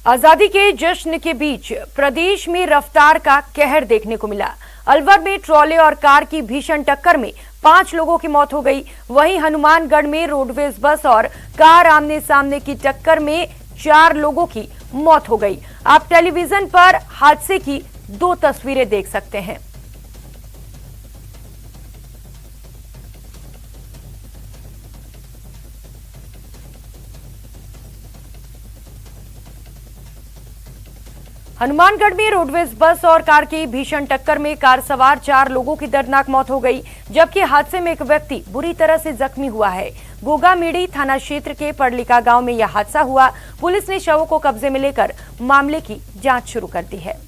आजादी के जश्न के बीच प्रदेश में रफ्तार का कहर देखने को मिला। अलवर में ट्रॉले और कार की भीषण टक्कर में 5 लोगों की मौत हो गई। वहीं हनुमानगढ़ में रोडवेज बस और कार आमने सामने की टक्कर में 4 लोगों की मौत हो गई। आप टेलीविजन पर हादसे की 2 तस्वीरें देख सकते हैं। हनुमानगढ़ में रोडवेज बस और कार की भीषण टक्कर में कार सवार 4 लोगों की दर्दनाक मौत हो गई, जबकि हादसे में एक व्यक्ति बुरी तरह से जख्मी हुआ है। गोगामेड़ी थाना क्षेत्र के पड़लिका गांव में यह हादसा हुआ। पुलिस ने शवों को कब्जे में लेकर मामले की जांच शुरू कर दी है।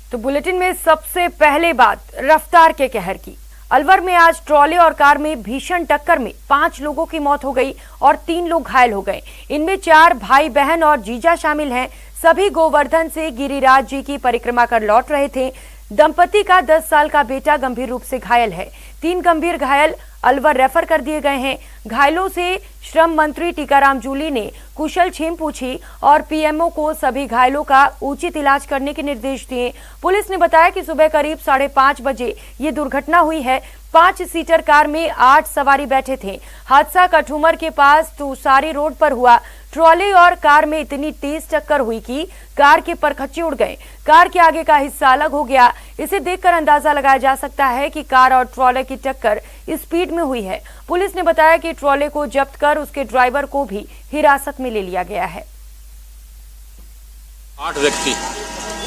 तो बुलेटिन में सबसे पहले बात रफ्तार के कहर की। अलवर में आज ट्रॉले और कार में भीषण टक्कर में 5 लोगों की मौत हो गई और 3 लोग घायल हो गए। इनमें 4 भाई बहन और जीजा शामिल हैं। सभी गोवर्धन से गिरिराज जी की परिक्रमा कर लौट रहे थे। दंपति का 10 साल का बेटा गंभीर रूप से घायल है। 3 गंभीर घायल अलवर रेफर कर दिए गए हैं। घायलों से श्रम मंत्री टीकाराम जूली ने कुशल छेम पूछी और पीएमओ को सभी घायलों का उचित इलाज करने के निर्देश दिए। पुलिस ने बताया कि सुबह करीब 5:30 बजे ये दुर्घटना हुई है। 5 सीटर कार में 8 सवारी बैठे थे। हादसा कठुमर के पास तुसारी रोड पर हुआ। ट्रॉले और कार में इतनी तेज टक्कर हुई कि कार के परखच्चे उड़ गए। कार के आगे का हिस्सा अलग हो गया। इसे देखकर अंदाजा लगाया जा सकता है कि कार और ट्रॉले की टक्कर स्पीड में हुई है। पुलिस ने बताया कि ट्रॉले को जब्त कर उसके ड्राइवर को भी हिरासत में ले लिया गया है। 8 व्यक्ति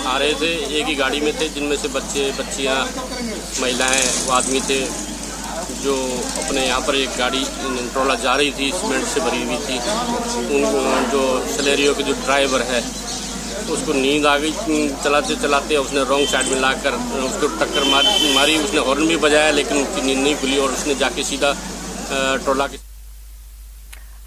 आ रहे थे, एक ही गाड़ी में थे, जिनमें से बच्चे, बच्चियां, महिलाएं, वो आदमी थे। जो अपने यहाँ पर एक गाड़ी ट्रोला जा रही थी, सीमेंट से भरी हुई थी। जो सलेरियो के जो ड्राइवर है उसको नींद आ गई। चलाते चलाते उसने रॉन्ग साइड में लाकर उसको टक्कर मारी। उसने हॉर्न भी बजाया, लेकिन उसकी नींद नहीं खुली और उसने जाके सीधा ट्रोला के।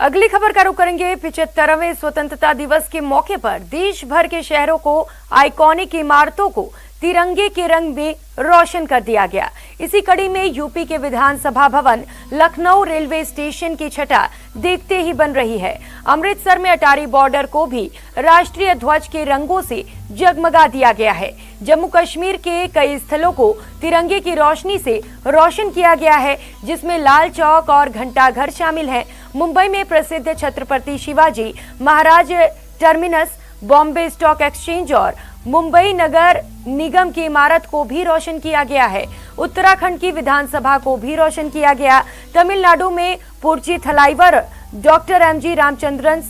अगली खबर का रुख करेंगे। 75वें स्वतंत्रता दिवस के मौके पर देश भर के शहरों को आइकॉनिक इमारतों को तिरंगे के रंग में रोशन कर दिया गया। इसी कड़ी में यूपी के विधानसभा भवन लखनऊ रेलवे स्टेशन की छटा देखते ही बन रही है। अमृतसर में अटारी बॉर्डर को भी राष्ट्रीय ध्वज के रंगों से जगमगा दिया गया है। जम्मू कश्मीर के कई स्थलों को तिरंगे की रोशनी से रोशन किया गया है, जिसमें लाल चौक और घंटाघर शामिल हैं। मुंबई में प्रसिद्ध Chhatrapati Shivaji Maharaj terminus, Bombay stock exchange और मुंबई नगर निगम की इमारत को भी रोशन किया गया है। उत्तराखंड की विधानसभा को भी रोशन किया गया। तमिलनाडु में Puratchi Thalaivar doctor MG Ramachandran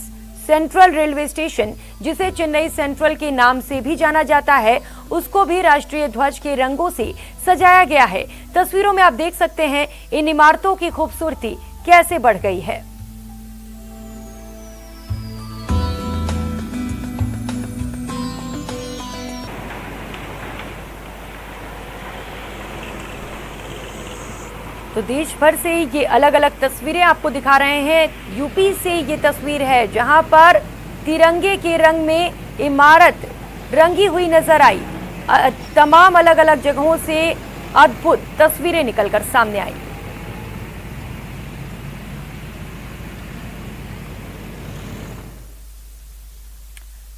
central railway station, जिसे चेन्नई सेंट्रल के नाम से भी जाना जाता है, उसको भी राष्ट्रीय ध्वज के रंगों से सजाया गया है। तस्वीरों में आप देख सकते हैं इन इमारतों की खूबसूरती कैसे बढ़ गई है। तो देश भर से ये अलग अलग तस्वीरें आपको दिखा रहे हैं। यूपी से ये तस्वीर है जहां पर तिरंगे के रंग में इमारत रंगी हुई नजर आई। तमाम अलग अलग जगहों से अद्भुत तस्वीरें निकलकर सामने आई।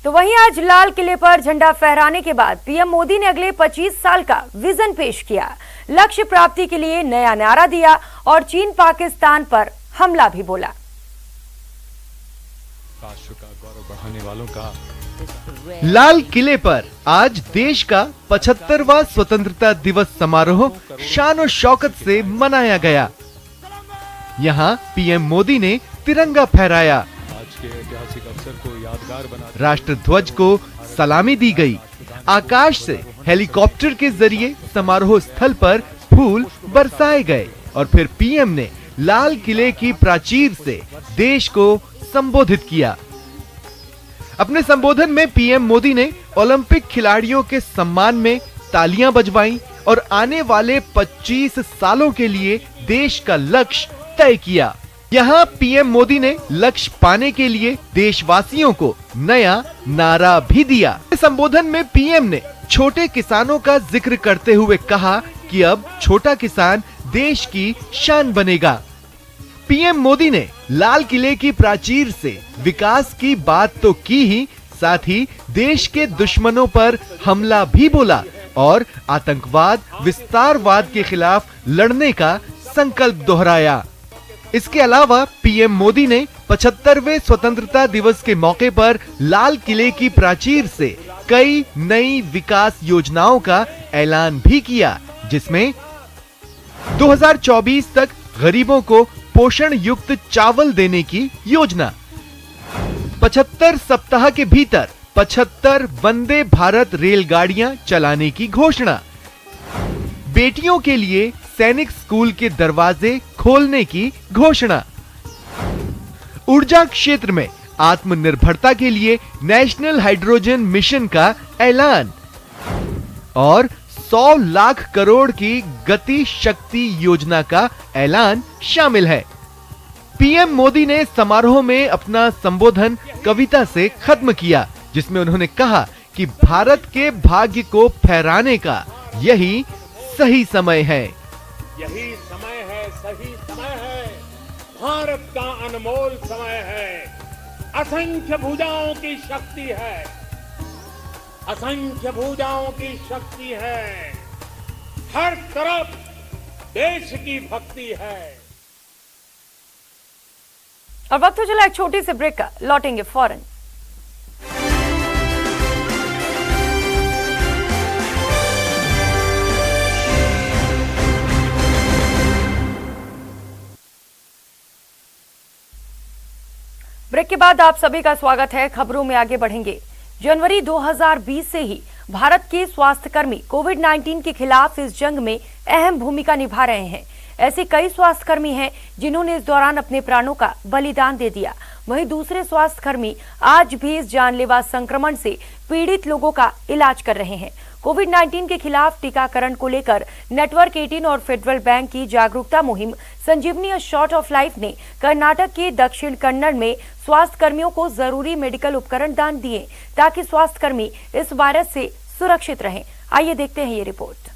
तो वहीं आज लाल किले पर झंडा फहराने के बाद पीएम मोदी ने अगले 25 साल का विजन पेश किया। लक्ष्य प्राप्ति के लिए नया नारा दिया और चीन पाकिस्तान पर हमला भी बोला। राष्ट्र का गौरव बढ़ाने वालों का लाल किले पर आज देश का 75वां स्वतंत्रता दिवस समारोह शान और शौकत से मनाया गया। यहाँ पीएम मोदी ने तिरंगा फहराया। आज के ऐतिहासिक अवसर को यादगार बना राष्ट्र ध्वज को सलामी दी गई। आकाश से हेलीकॉप्टर के जरिए समारोह स्थल पर फूल बरसाए गए और फिर पीएम ने लाल किले की प्राचीर से देश को संबोधित किया। अपने संबोधन में पीएम मोदी ने ओलंपिक खिलाड़ियों के सम्मान में तालियां बजवाईं और आने वाले 25 सालों के लिए देश का लक्ष्य तय किया। यहाँ पीएम मोदी ने लक्ष्य पाने के लिए देशवासियों को नया नारा भी दिया। इस संबोधन में पीएम ने छोटे किसानों का जिक्र करते हुए कहा कि अब छोटा किसान देश की शान बनेगा। पीएम मोदी ने लाल किले की प्राचीर से विकास की बात तो की ही, साथ ही देश के दुश्मनों पर हमला भी बोला और आतंकवाद, विस्तारवाद के खिलाफ लड़ने का संकल्प दोहराया। इसके अलावा पीएम मोदी ने 75वें स्वतंत्रता दिवस के मौके पर लाल किले की प्राचीर से कई नई विकास योजनाओं का ऐलान भी किया, जिसमें 2024 तक गरीबों को पोषण युक्त चावल देने की योजना, 75 सप्ताह के भीतर 75 वंदे भारत रेलगाड़ियां चलाने की घोषणा, बेटियों के लिए सैनिक स्कूल के दरवाजे खोलने की घोषणा, ऊर्जा क्षेत्र में आत्मनिर्भरता के लिए नेशनल हाइड्रोजन मिशन का ऐलान और 100 लाख करोड़ की गति शक्ति योजना का ऐलान शामिल है। पीएम मोदी ने समारोह में अपना संबोधन कविता से खत्म किया, जिसमें उन्होंने कहा कि भारत के भाग्य को फहराने का यही सही समय है। यही समय है, सही समय है, भारत का अनमोल समय है। असंख्य भुजाओं की शक्ति है, असंख्य भुजाओं की शक्ति है, हर तरफ देश की भक्ति है। और वक्त हो चला एक छोटी सी ब्रेक का, लौटेंगे फौरन। ब्रेक के बाद आप सभी का स्वागत है। खबरों में आगे बढ़ेंगे। जनवरी 2020 से ही भारत के स्वास्थ्यकर्मी कोविड-19 के खिलाफ इस जंग में अहम भूमिका निभा रहे हैं। ऐसे कई स्वास्थ्यकर्मी हैं जिन्होंने इस दौरान अपने प्राणों का बलिदान दे दिया। वहीं दूसरे स्वास्थ्यकर्मी आज भी इस जानलेवा संक्रमण से पीड़ित लोगों का इलाज कर रहे हैं। कोविड-19 के खिलाफ टीकाकरण को लेकर नेटवर्क 18 और फेडरल बैंक की जागरूकता मुहिम संजीवनी अ शॉट ऑफ लाइफ ने कर्नाटक के दक्षिण कन्नड़ में स्वास्थ्य कर्मियों को जरूरी मेडिकल उपकरण दान दिए ताकि स्वास्थ्यकर्मी इस वायरस से सुरक्षित रहें। आइए देखते हैं ये रिपोर्ट।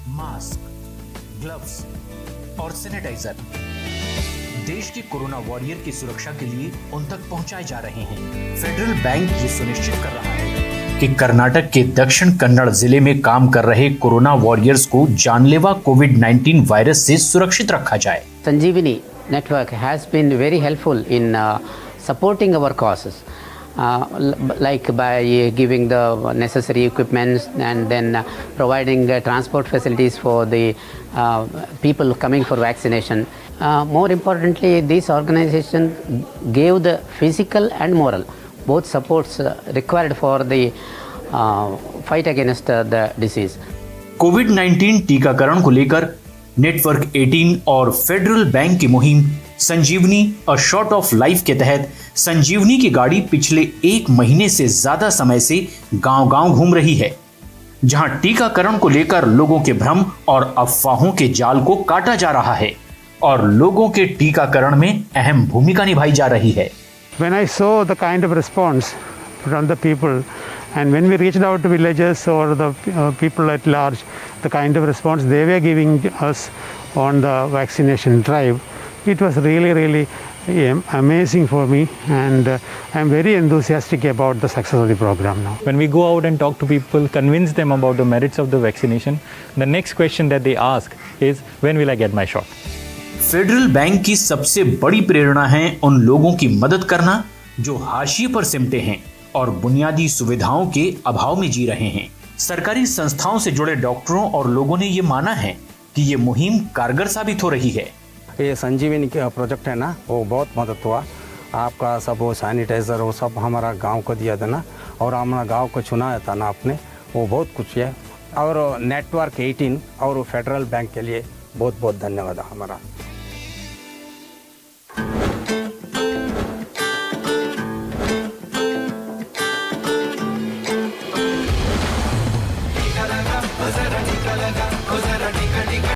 मास्क, ग्लव्स और सैनिटाइजर देश के कोरोना वॉरियर की सुरक्षा के लिए उन तक पहुंचाए जा रहे हैं। फेडरल बैंक ये सुनिश्चित कर रहा है कि कर्नाटक के दक्षिण कन्नड़ जिले में काम कर रहे कोरोना वॉरियर्स को जानलेवा कोविड-19 वायरस से सुरक्षित रखा जाए। Sanjeevani network has been very helpful in supporting our causes. Like by giving the necessary equipments and then providing transport facilities for the people coming for vaccination. More importantly, this organization gave the physical and moral both supports required for the fight against the disease. कोविड-19 टीकाकरण को लेकर network 18 और federal bank की मुहिम संजीवनी a shot of life के तहत संजीवनी की गाड़ी पिछले 1 महीने से ज्यादा समय से गांव-गांव घूम रही है, जहां टीकाकरण को लेकर लोगों के भ्रम और अफवाहों के जाल को काटा जा रहा है और लोगों के टीकाकरण में अहम भूमिका निभाई जा रही है। When I saw the kind of response from the people and when we reached out to villages or the people at large, the kind of response they were giving us on the vaccination drive, it was really amazing for me, and I'm very enthusiastic about the success of the program now. When we go out and talk to people, convince them about the merits of the vaccination, the next question that they ask is, when will I get my shot? Federal bank की सबसे बड़ी प्रेरणा है उन लोगों की मदद करना जो हाशिए पर सिमटे हैं और बुनियादी सुविधाओं के अभाव में जी रहे हैं। सरकारी संस्थाओं से जुड़े डॉक्टरों और लोगों ने ये माना है कि ये मुहिम कारगर साबित हो रही है। ये संजीवनी का प्रोजेक्ट है ना, वो बहुत मदद हुआ। आपका सब वो सैनिटाइज़र वो सब हमारा गांव को दिया था ना, और हमारा गांव को चुनाया था ना आपने, वो बहुत कुछ है। और नेटवर्क 18 और फेडरल बैंक के लिए बहुत बहुत धन्यवाद हमारा। जरा टीका लगा, ओ जरा टीका